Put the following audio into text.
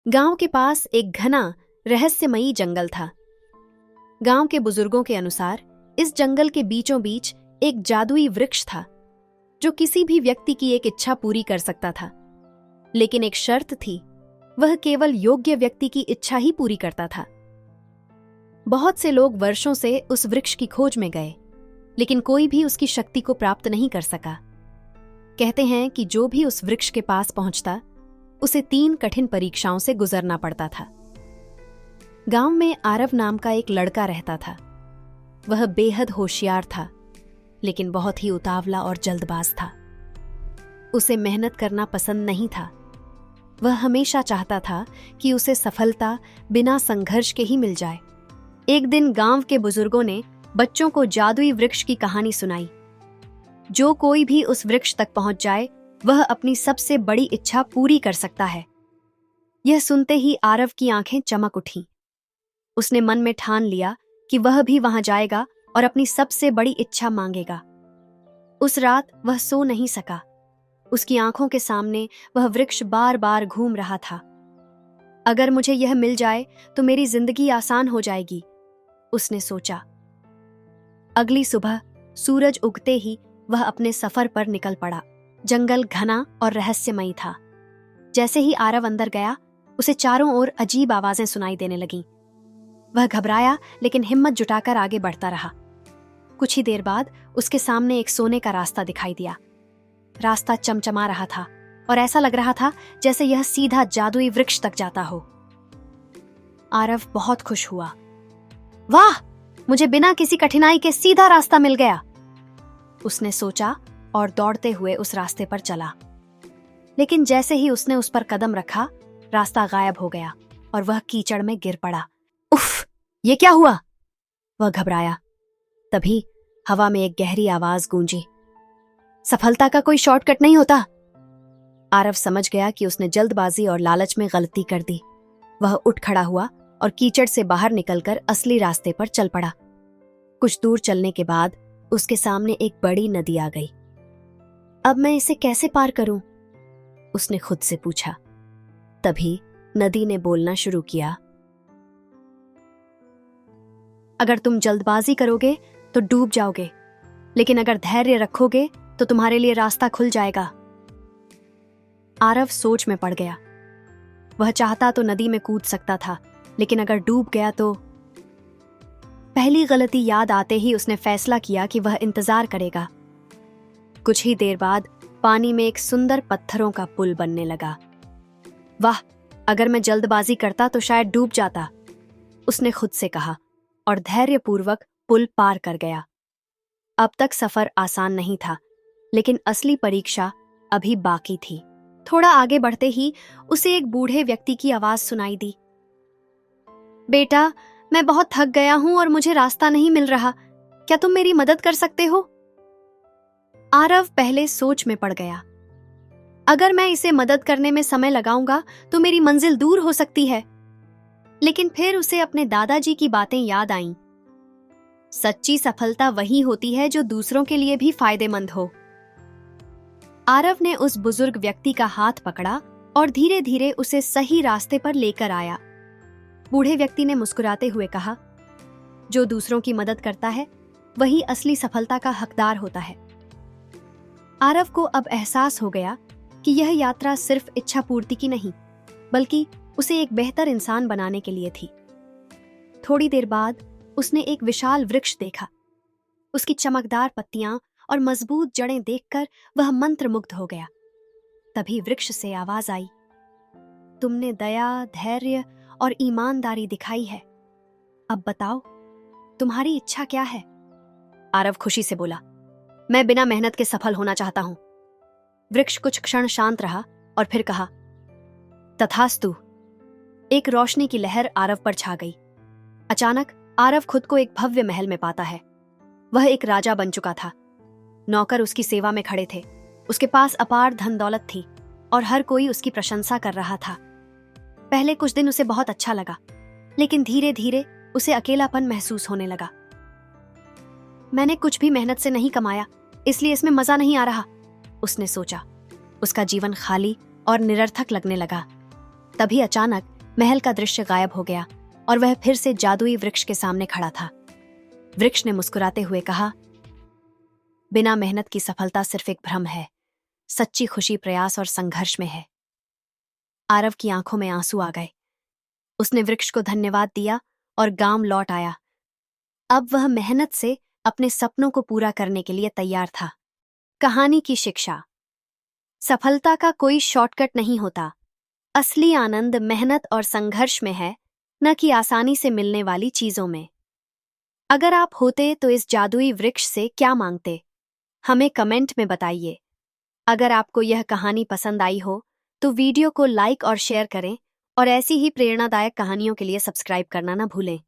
गांव के पास एक घना रहस्यमयी जंगल था। गांव के बुजुर्गों के अनुसार इस जंगल के बीचों बीच एक जादुई वृक्ष था जो किसी भी व्यक्ति की एक इच्छा पूरी कर सकता था। लेकिन एक शर्त थी, वह केवल योग्य व्यक्ति की इच्छा ही पूरी करता था। बहुत से लोग वर्षों से उस वृक्ष की खोज में गए, लेकिन कोई भी उसकी शक्ति को प्राप्त नहीं कर सका। कहते हैं कि जो भी उस वृक्ष के पास पहुंचता उसे 3 कठिन परीक्षाओं से गुजरना पड़ता था। गांव में आरव नाम का एक लड़का रहता था। वह बेहद होशियार था, लेकिन बहुत ही उतावला और जल्दबाज था। उसे मेहनत करना पसंद नहीं था। वह हमेशा चाहता था कि उसे सफलता बिना संघर्ष के ही मिल जाए। एक दिन गांव के बुजुर्गों ने बच्चों को जादुई वृक्ष की कहानी सुनाई। जो कोई भी उस वृक्ष तक पहुंच जाए वह अपनी सबसे बड़ी इच्छा पूरी कर सकता है। यह सुनते ही आरव की आंखें चमक उठीं। उसने मन में ठान लिया कि वह भी वहां जाएगा और अपनी सबसे बड़ी इच्छा मांगेगा। उस रात वह सो नहीं सका। उसकी आंखों के सामने वह वृक्ष बार बार घूम रहा था। अगर मुझे यह मिल जाए तो मेरी जिंदगी आसान हो जाएगी, उसने सोचा। अगली सुबह सूरज उगते ही वह अपने सफर पर निकल पड़ा। जंगल घना और रहस्यमयी था। जैसे ही आरव अंदर गया, उसे चारों ओर अजीब आवाजें सुनाई देने लगीं। वह घबराया, लेकिन हिम्मत जुटाकर आगे बढ़ता रहा। कुछ ही देर बाद उसके सामने एक सोने का रास्ता दिखाई दिया। रास्ता चमचमा रहा था और ऐसा लग रहा था जैसे यह सीधा जादुई वृक्ष तक जाता हो। आरव बहुत खुश हुआ। वाह, मुझे बिना किसी कठिनाई के सीधा रास्ता मिल गया, उसने सोचा और दौड़ते हुए उस रास्ते पर चला। लेकिन जैसे ही उसने उस पर कदम रखा, रास्ता गायब हो गया और वह कीचड़ में गिर पड़ा। उफ, ये क्या हुआ? वह घबराया। तभी हवा में एक गहरी आवाज गूंजी। सफलता का कोई शॉर्टकट नहीं होता। आरव समझ गया कि उसने जल्दबाजी और लालच में गलती कर दी। वह उठ खड़ा हुआ और कीचड़ से बाहर निकलकर असली रास्ते पर चल पड़ा। कुछ दूर चलने के बाद उसके सामने एक बड़ी नदी आ गई। अब मैं इसे कैसे पार करूं? उसने खुद से पूछा। तभी नदी ने बोलना शुरू किया। अगर तुम जल्दबाजी करोगे तो डूब जाओगे, लेकिन अगर धैर्य रखोगे तो तुम्हारे लिए रास्ता खुल जाएगा। आरव सोच में पड़ गया। वह चाहता तो नदी में कूद सकता था, लेकिन अगर डूब गया तो। पहली गलती याद आते ही उसने फैसला किया कि वह इंतजार करेगा। कुछ ही देर बाद पानी में एक सुंदर पत्थरों का पुल बनने लगा। वाह, अगर मैं जल्दबाजी करता तो शायद डूब जाता, उसने खुद से कहा और धैर्यपूर्वक पुल पार कर गया। अब तक सफर आसान नहीं था, लेकिन असली परीक्षा अभी बाकी थी। थोड़ा आगे बढ़ते ही उसे एक बूढ़े व्यक्ति की आवाज सुनाई दी। बेटा, मैं बहुत थक गया हूं और मुझे रास्ता नहीं मिल रहा। क्या तुम मेरी मदद कर सकते हो? आरव पहले सोच में पड़ गया। अगर मैं इसे मदद करने में समय लगाऊंगा तो मेरी मंजिल दूर हो सकती है। लेकिन फिर उसे अपने दादाजी की बातें याद आईं। सच्ची सफलता वही होती है जो दूसरों के लिए भी फायदेमंद हो। आरव ने उस बुजुर्ग व्यक्ति का हाथ पकड़ा और धीरे धीरे उसे सही रास्ते पर लेकर आया। बूढ़े व्यक्ति ने मुस्कुराते हुए कहा, जो दूसरों की मदद करता है वही असली सफलता का हकदार होता है। आरव को अब एहसास हो गया कि यह यात्रा सिर्फ इच्छा पूर्ति की नहीं, बल्कि उसे एक बेहतर इंसान बनाने के लिए थी। थोड़ी देर बाद उसने एक विशाल वृक्ष देखा। उसकी चमकदार पत्तियां और मजबूत जड़ें देखकर वह मंत्रमुग्ध हो गया। तभी वृक्ष से आवाज आई, तुमने दया, धैर्य और ईमानदारी दिखाई है। अब बताओ, तुम्हारी इच्छा क्या है? आरव खुशी से बोला, मैं बिना मेहनत के सफल होना चाहता हूं। वृक्ष कुछ क्षण शांत रहा और फिर कहा, तथास्तु। एक रोशनी की लहर आरव पर छा गई। अचानक आरव खुद को एक भव्य महल में पाता है। वह एक राजा बन चुका था। नौकर उसकी सेवा में खड़े थे। उसके पास अपार धन दौलत थी और हर कोई उसकी प्रशंसा कर रहा था। पहले कुछ दिन उसे बहुत अच्छा लगा, लेकिन धीरे धीरे उसे अकेलापन महसूस होने लगा। मैंने कुछ भी मेहनत से नहीं कमाया, इसलिए इसमें मजा नहीं आ रहा, उसने सोचा। उसका जीवन खाली और निरर्थक लगने लगा। तभी अचानक महल का दृश्य गायब हो गया और वह फिर से जादुई वृक्ष के सामने खड़ा था। वृक्ष ने मुस्कुराते हुए कहा, बिना मेहनत की सफलता सिर्फ एक भ्रम है, सच्ची खुशी प्रयास और संघर्ष में है। आरव की आंखों में आंसू आ गए। उसने वृक्ष को धन्यवाद दिया और गांव लौट आया। अब वह मेहनत से अपने सपनों को पूरा करने के लिए तैयार था। कहानी की शिक्षा। सफलता का कोई शॉर्टकट नहीं होता। असली आनंद मेहनत और संघर्ष में है, न कि आसानी से मिलने वाली चीजों में। अगर आप होते तो इस जादुई वृक्ष से क्या मांगते? हमें कमेंट में बताइए। अगर आपको यह कहानी पसंद आई हो तो वीडियो को लाइक और शेयर करें और ऐसी ही प्रेरणादायक कहानियों के लिए सब्सक्राइब करना न भूलें।